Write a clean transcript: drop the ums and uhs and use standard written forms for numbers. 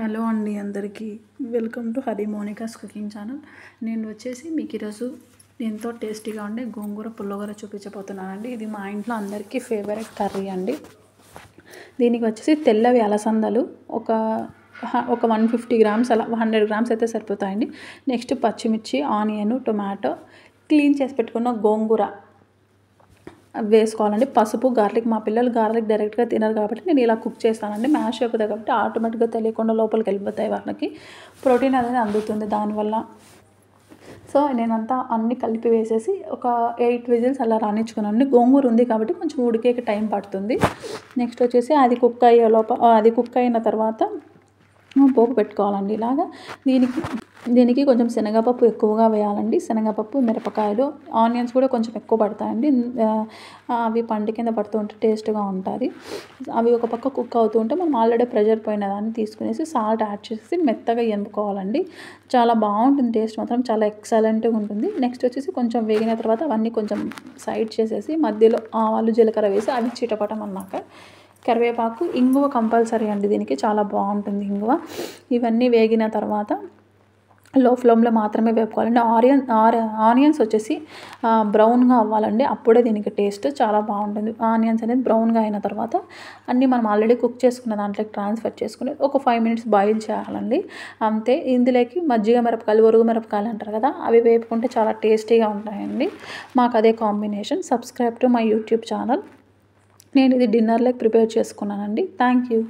Hello అండి అందరికీ welcome to Hari Monica's cooking channel. నేను వచ్చేసి మీకు ఈరోజు ఎంతో టేస్టీగా ఉండే గోంగూర పుల్లగూర చూపించబోతున్నానండి. ఇది మా ఇంట్లో అందరికీ ఫేవరెట్ కర్రీ అండి. దీనికి వచ్చేసి తెల్లవి అలసందలు ఒక 150 గ్రామ్స్ అలా 100 గ్రామ్స్ అయితే సరిపోతాయండి. నెక్స్ట్ పచ్చిమిర్చి, ఆనియన్, టొమాటో, క్లీన్ చేసి పెట్టుకున్న గోంగూర వేసుకోవాలండి. పసుపు, గార్లిక్. మా పిల్లలు గార్లిక్ డైరెక్ట్గా తినరు కాబట్టి నేను ఇలా కుక్ చేస్తానండి. మ్యాష్ అయిపోతాయి కాబట్టి ఆటోమేటిక్గా తెలియకుండా లోపలికి వెళ్ళిపోతాయి, వాళ్ళకి ప్రోటీన్ అనేది అందుతుంది దానివల్ల. సో నేనంతా అన్నీ కలిపి వేసేసి ఒక 8 విజిల్స్ అలా రానిచ్చుకున్నాను. గోంగూర ఉంది కాబట్టి కొంచెం ఉడికేకి టైం పడుతుంది. నెక్స్ట్ వచ్చేసి అది కుక్ అయిన తర్వాత పోపు పెట్టుకోవాలండి. ఇలాగా దీనికి కొంచెం శనగపప్పు ఎక్కువగా వేయాలండి. శనగపప్పు, మిరపకాయలు, ఆనియన్స్ కూడా కొంచెం ఎక్కువ పడతాయండి. అవి పండు కింద పడుతూ ఉంటే టేస్ట్గా ఉంటుంది. అవి ఒక పక్క కుక్ అవుతూ ఉంటే మనం ఆల్రెడీ ప్రెషర్ పోయిన దాన్ని తీసుకునేసి సాల్ట్ యాడ్ చేసి మెత్తగా ఎనుపుకోవాలండి. చాలా బాగుంటుంది, టేస్ట్ మాత్రం చాలా ఎక్సలెంట్గా ఉంటుంది. నెక్స్ట్ వచ్చేసి కొంచెం వేగిన తర్వాత అవన్నీ కొంచెం సైడ్ చేసేసి మధ్యలో ఆవాలు, జీలకర్ర వేసి అవి చిటపటం అన్నాక కరివేపాకు, ఇంగువ కంపల్సరీ అండి, దీనికి చాలా బాగుంటుంది ఇంగువ. ఇవన్నీ వేగిన తర్వాత లో ఫ్లేమ్లో మాత్రమే వేపుకోవాలండి. ఆనియన్స్ వచ్చేసి బ్రౌన్గా అవ్వాలండి, అప్పుడే దీనికి టేస్ట్ చాలా బాగుంటుంది. ఆనియన్స్ అనేది బ్రౌన్గా అయిన తర్వాత అన్నీ మనం ఆల్రెడీ కుక్ చేసుకున్న దాంట్లోకి ట్రాన్స్ఫర్ చేసుకుని ఒక 5 మినిట్స్ బాయిల్ చేయాలండి, అంతే. ఇందులోకి మజ్జిగ మిరపకాయలు, ఒరుగు మిరపకాయలు అంటారు కదా, అవి వేపుకుంటే చాలా టేస్టీగా ఉంటాయండి. మాకు అదే combination. Subscribe to my YouTube channel. నేను ఇది డిన్నర్లోకి ప్రిపేర్ చేసుకున్నానండి. Thank you.